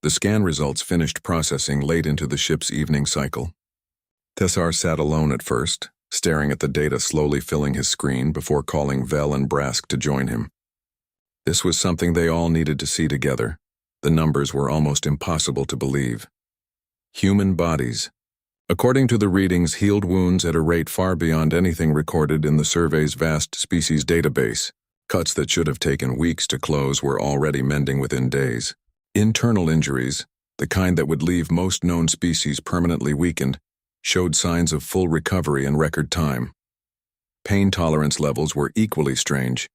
The scan results finished processing late into the ship's evening cycle. Thessar sat alone at first, staring at the data slowly filling his screen before calling Vel and Brask to join him. This was something they all needed to see together. The numbers were almost impossible to believe. Human bodies. According to the readings, healed wounds at a rate far beyond anything recorded in the survey's vast species database. Cuts that should have taken weeks to close were already mending within days. Internal injuries, the kind that would leave most known species permanently weakened, showed signs of full recovery in record time. Pain tolerance levels were equally strange.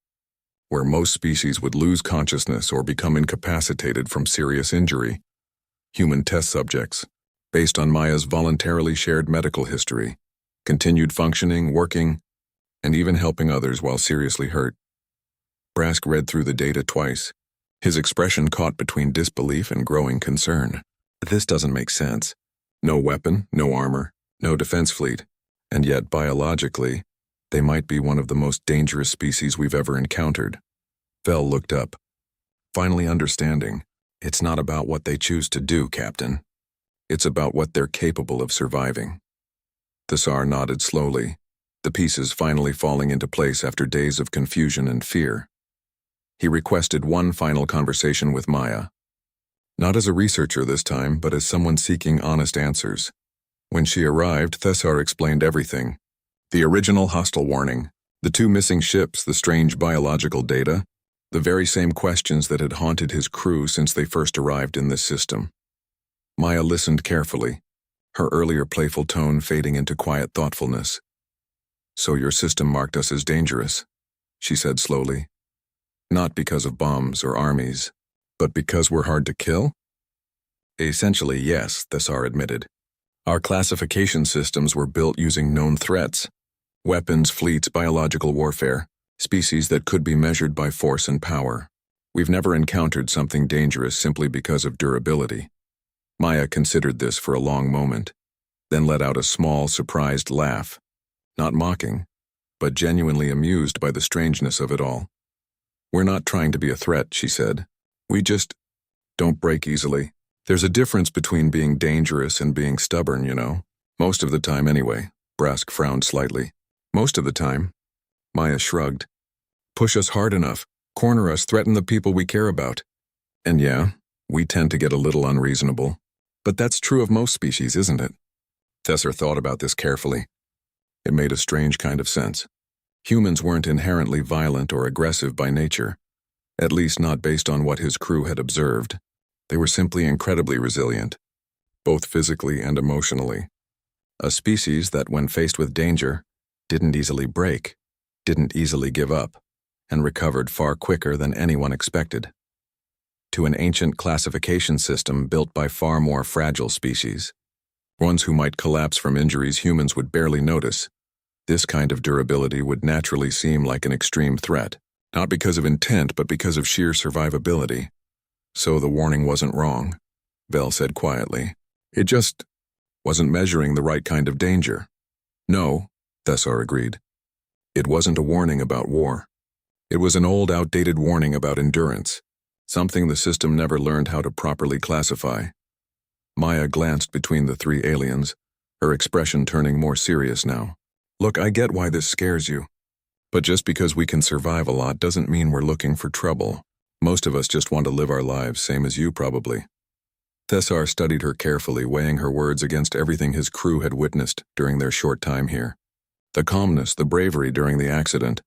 Where most species would lose consciousness or become incapacitated from serious injury. Human test subjects, based on Maya's voluntarily shared medical history, continued functioning, working, and even helping others while seriously hurt. Brask read through the data twice, his expression caught between disbelief and growing concern. This doesn't make sense. No weapon, no armor, no defense fleet, and yet biologically, they might be one of the most dangerous species we've ever encountered. Vel looked up, finally understanding. It's not about what they choose to do, Captain. It's about what they're capable of surviving. Thessar nodded slowly, the pieces finally falling into place after days of confusion and fear. He requested one final conversation with Maya. Not as a researcher this time, but as someone seeking honest answers. When she arrived, Thessar explained everything. The original hostile warning, the 2 missing ships, the strange biological data, the very same questions that had haunted his crew since they first arrived in this system. Maya listened carefully, her earlier playful tone fading into quiet thoughtfulness. "So your system marked us as dangerous," she said slowly. "Not because of bombs or armies, but because we're hard to kill?" "Essentially, yes," Thessar admitted. "Our classification systems were built using known threats. Weapons, fleets, biological warfare, species that could be measured by force and power. We've never encountered something dangerous simply because of durability." Maya considered this for a long moment, then let out a small, surprised laugh. Not mocking, but genuinely amused by the strangeness of it all. "We're not trying to be a threat," she said. "We just don't break easily. There's a difference between being dangerous and being stubborn, you know. Most of the time anyway." Brask frowned slightly. "Most of the time?" Maya shrugged. "Push us hard enough, corner us, threaten the people we care about. And yeah, we tend to get a little unreasonable. But that's true of most species, isn't it?" Thessar thought about this carefully. It made a strange kind of sense. Humans weren't inherently violent or aggressive by nature, at least not based on what his crew had observed. They were simply incredibly resilient, both physically and emotionally. A species that, when faced with danger, didn't easily break, didn't easily give up, and recovered far quicker than anyone expected. To an ancient classification system built by far more fragile species, ones who might collapse from injuries humans would barely notice, this kind of durability would naturally seem like an extreme threat, not because of intent but because of sheer survivability. "So the warning wasn't wrong," Vel said quietly. "It just wasn't measuring the right kind of danger." "No," Thessar agreed. "It wasn't a warning about war. It was an old, outdated warning about endurance, something the system never learned how to properly classify." Maya glanced between the 3 aliens, her expression turning more serious now. "Look, I get why this scares you. But just because we can survive a lot doesn't mean we're looking for trouble. Most of us just want to live our lives, same as you probably." Thessar studied her carefully, weighing her words against everything his crew had witnessed during their short time here. The calmness, the bravery during the accident,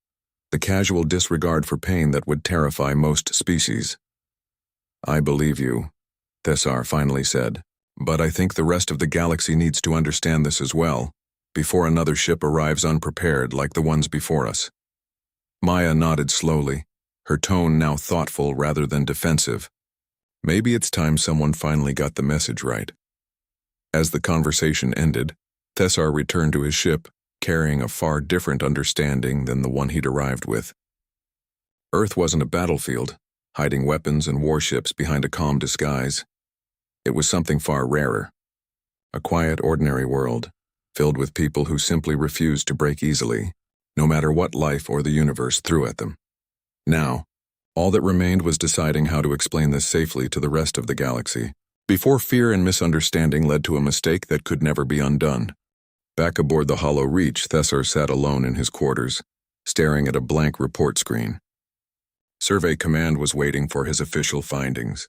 the casual disregard for pain that would terrify most species. "I believe you," Thessar finally said, "but I think the rest of the galaxy needs to understand this as well, before another ship arrives unprepared like the ones before us." Maya nodded slowly, her tone now thoughtful rather than defensive. Maybe it's time someone finally got the message right. As the conversation ended, Thessar returned to his ship, carrying a far different understanding than the one he'd arrived with. Earth wasn't a battlefield, hiding weapons and warships behind a calm disguise. It was something far rarer. A quiet, ordinary world, filled with people who simply refused to break easily, no matter what life or the universe threw at them. Now, all that remained was deciding how to explain this safely to the rest of the galaxy. before fear and misunderstanding led to a mistake that could never be undone. Back aboard the Hollow Reach, Thessar sat alone in his quarters, staring at a blank report screen. Survey Command was waiting for his official findings.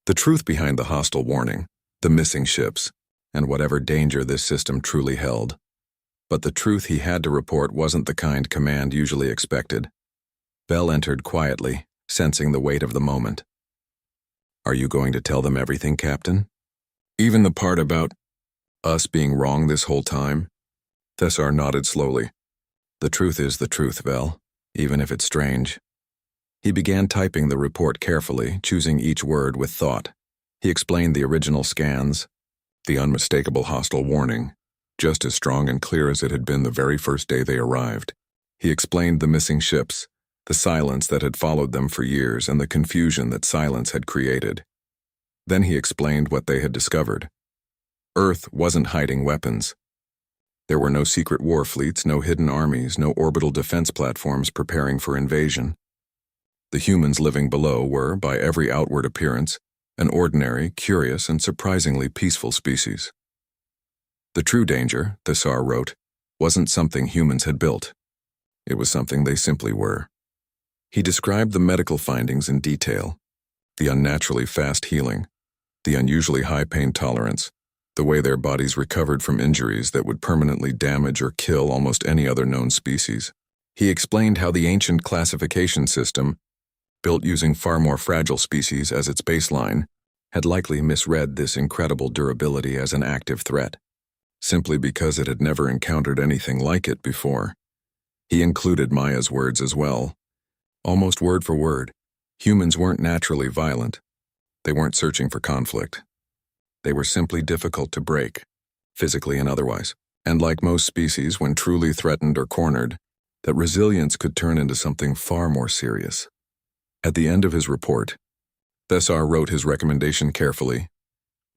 The truth behind the hostile warning, the missing ships, and whatever danger this system truly held. But the truth he had to report wasn't the kind Command usually expected. Bell entered quietly, sensing the weight of the moment. "Are you going to tell them everything, Captain? Even the part about us being wrong this whole time?" Thessar nodded slowly. "The truth is the truth, Bell, even if it's strange." He began typing the report carefully, choosing each word with thought. He explained the original scans, the unmistakable hostile warning, just as strong and clear as it had been the very first day they arrived. He explained the missing ships, the silence that had followed them for years, and the confusion that silence had created. Then he explained what they had discovered. Earth wasn't hiding weapons. There were no secret war fleets, no hidden armies, no orbital defense platforms preparing for invasion. The humans living below were, by every outward appearance, an ordinary, curious, and surprisingly peaceful species. The true danger, Thessar wrote, wasn't something humans had built. It was something they simply were. He described the medical findings in detail: the unnaturally fast healing, the unusually high pain tolerance, the way their bodies recovered from injuries that would permanently damage or kill almost any other known species. He explained how the ancient classification system, built using far more fragile species as its baseline, had likely misread this incredible durability as an active threat, simply because it had never encountered anything like it before. He included Maya's words as well. Almost word for word, humans weren't naturally violent. They weren't searching for conflict. They were simply difficult to break, physically and otherwise. And like most species, when truly threatened or cornered, that resilience could turn into something far more serious. At the end of his report, Thessar wrote his recommendation carefully.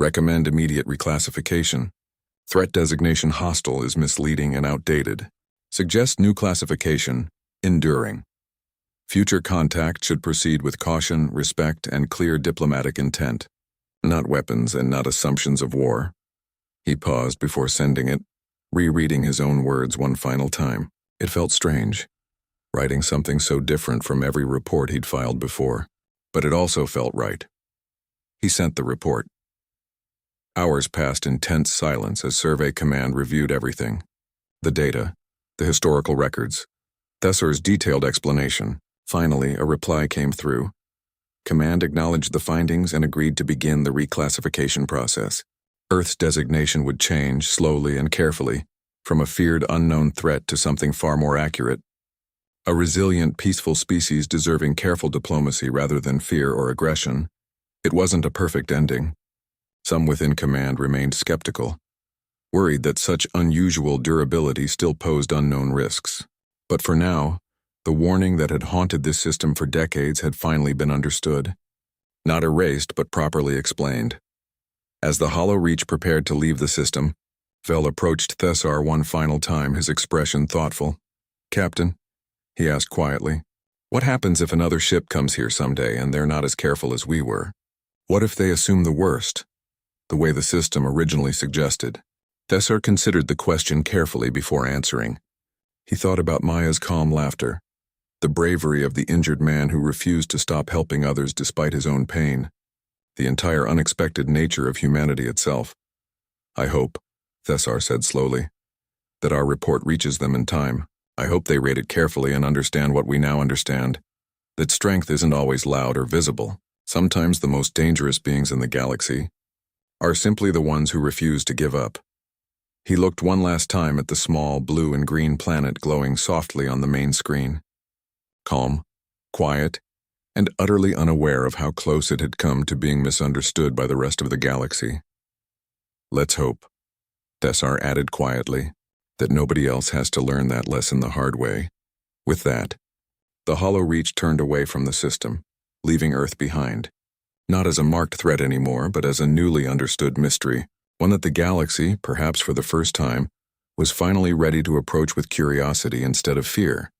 Recommend immediate reclassification. Threat designation hostile is misleading and outdated. Suggest new classification, enduring. Future contact should proceed with caution, respect, and clear diplomatic intent, not weapons and not assumptions of war. He paused before sending it, rereading his own words one final time. It felt strange, writing something so different from every report he'd filed before, but it also felt right. He sent the report. Hours passed in tense silence as Survey Command reviewed everything: the data, the historical records, Thessar's detailed explanation. Finally, a reply came through. Command acknowledged the findings and agreed to begin the reclassification process. Earth's designation would change, slowly and carefully, from a feared unknown threat to something far more accurate. A resilient, peaceful species deserving careful diplomacy rather than fear or aggression. It wasn't a perfect ending. Some within Command remained skeptical, worried that such unusual durability still posed unknown risks. But for now, the warning that had haunted this system for decades had finally been understood. Not erased, but properly explained. As the Hollow Reach prepared to leave the system, Vel approached Thessar one final time, his expression thoughtful. "Captain," he asked quietly, "what happens if another ship comes here someday and they're not as careful as we were? What if they assume the worst, the way the system originally suggested?" Thessar considered the question carefully before answering. He thought about Maya's calm laughter, the bravery of the injured man who refused to stop helping others despite his own pain, the entire unexpected nature of humanity itself. "I hope," Thessar said slowly, "that our report reaches them in time. I hope they read it carefully and understand what we now understand, that strength isn't always loud or visible. Sometimes the most dangerous beings in the galaxy are simply the ones who refuse to give up." He looked one last time at the small blue and green planet glowing softly on the main screen. Calm, quiet, and utterly unaware of how close it had come to being misunderstood by the rest of the galaxy. "Let's hope," Thessar added quietly, "that nobody else has to learn that lesson the hard way." With that, the Hollow Reach turned away from the system, leaving Earth behind, not as a marked threat anymore, but as a newly understood mystery, one that the galaxy, perhaps for the first time, was finally ready to approach with curiosity instead of fear.